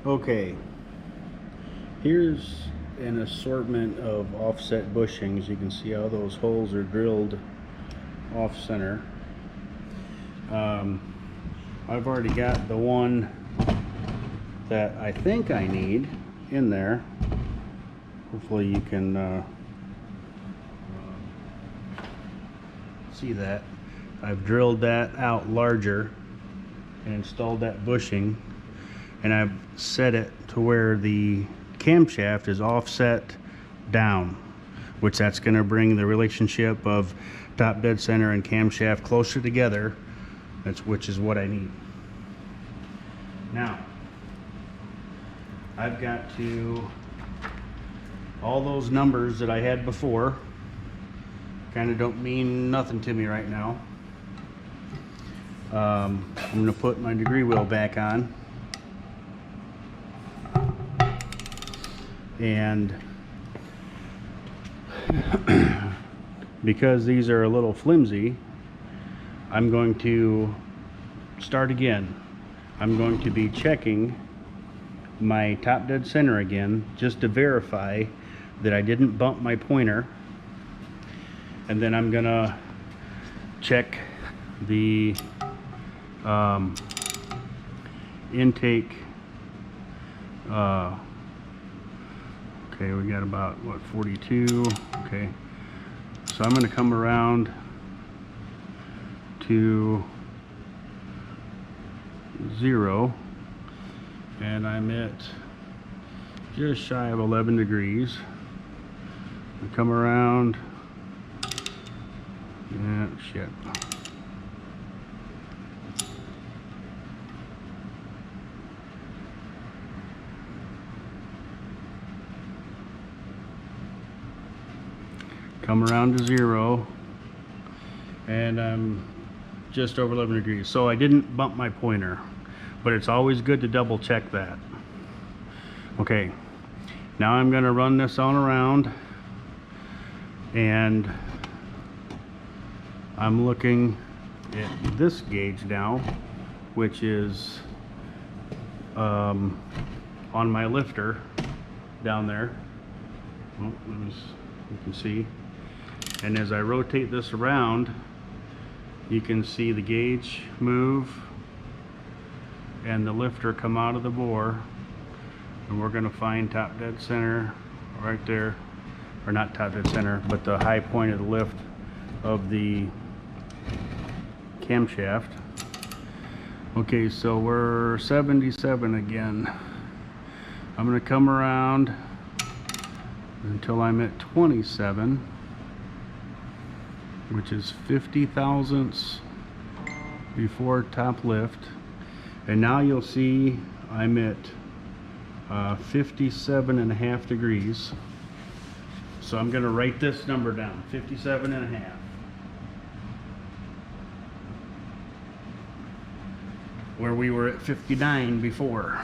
Okay, here's an assortment of offset bushings. You can see how those holes are drilled off center. I've already got the one that I think I need in there. Hopefully you can see that. I've drilled that out larger and installed that bushing, and I've set it to where the camshaft is offset down, which that's going to bring the relationship of top dead center and camshaft closer together. Which is what I need. Now I've got to, all those numbers that I had before kind of don't mean nothing to me right now. I'm going to put my degree wheel back on, and because these are a little flimsy, I'm going to start again. I'm going to be checking my top dead center again, just to verify that I didn't bump my pointer, and then I'm gonna check the intake. Okay, we got about, what, 42. Okay, so I'm gonna come around to 0, and I'm at just shy of 11 degrees. I come around, shit. Come around to 0, and I'm just over 11 degrees. So I didn't bump my pointer, but it's always good to double check that. Okay, now I'm going to run this on around, and I'm looking at this gauge now, which is on my lifter down there. Oh, you can see, and as I rotate this around, you can see the gauge move and the lifter come out of the bore, and we're going to find top dead center right there, or not top dead center, but the high point of the lift of the camshaft. Okay, so we're 77 again. I'm going to come around until I'm at 27, which is 50 thousandths before top lift, and now you'll see I'm at 57.5 degrees. So I'm going to write this number down, 57.5, where we were at 59 before.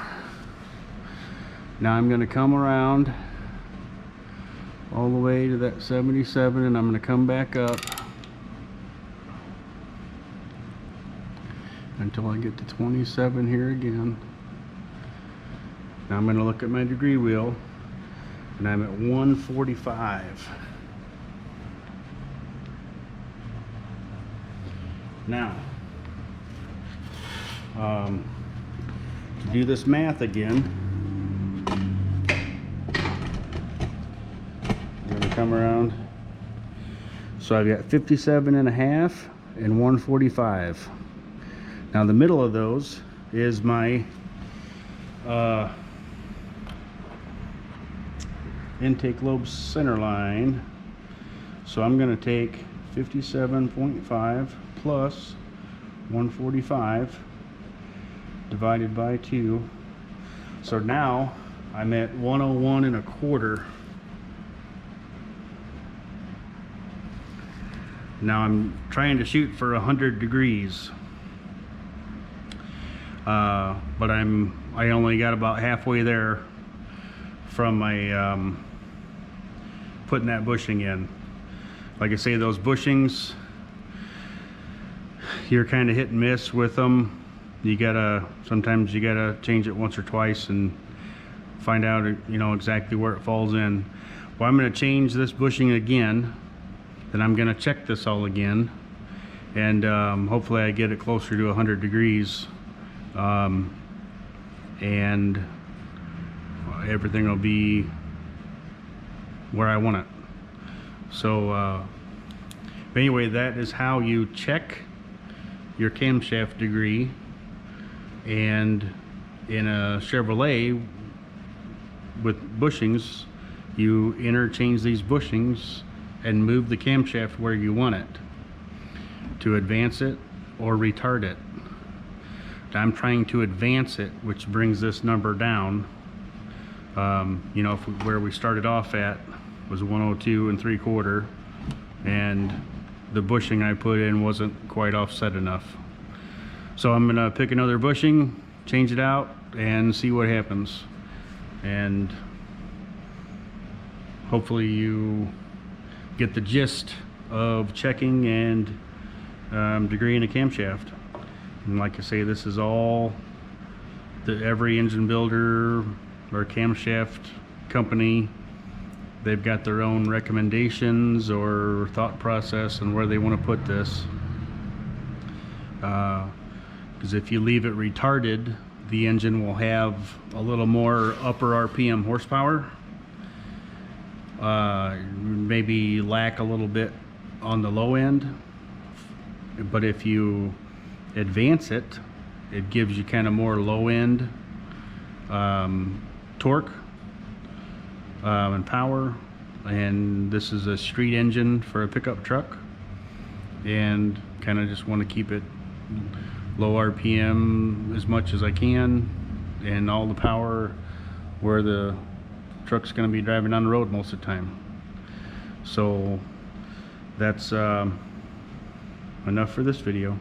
Now I'm going to come around all the way to that 77, and I'm going to come back up until I get to 27 here again. Now I'm going to look at my degree wheel, and I'm at 145. Now, to do this math again, I'm going to come around. So I've got 57.5 and 145. Now the middle of those is my intake lobe center line. So I'm going to take 57.5 plus 145 divided by 2. So now I'm at 101.25. Now I'm trying to shoot for 100 degrees. But I only got about halfway there from my putting that bushing in. Like I say, those bushings, you're kind of hit and miss with them. sometimes you gotta change it once or twice and find out, you know, exactly where it falls in. Well, I'm gonna change this bushing again, then I'm gonna check this all again, and hopefully I get it closer to 100 degrees, and everything will be where I want it. So anyway, that is how you check your camshaft degree. And in a Chevrolet with bushings, you interchange these bushings and move the camshaft where you want it to advance it or retard it. I'm trying to advance it, which brings this number down. You know, where we started off at was 102 3/4, and the bushing I put in wasn't quite offset enough. So I'm gonna pick another bushing, change it out, and see what happens. And hopefully you get the gist of checking and degreeing a camshaft. And like I say, this is all that every engine builder or camshaft company, they've got their own recommendations or thought process and where they want to put this. Because if you leave it retarded, the engine will have a little more upper RPM horsepower, maybe lack a little bit on the low end. But if you advance it, it gives you kind of more low end torque and power. And this is a street engine for a pickup truck, and kind of just want to keep it low RPM as much as I can, and all the power where the truck's going to be driving on the road most of the time. So that's enough for this video.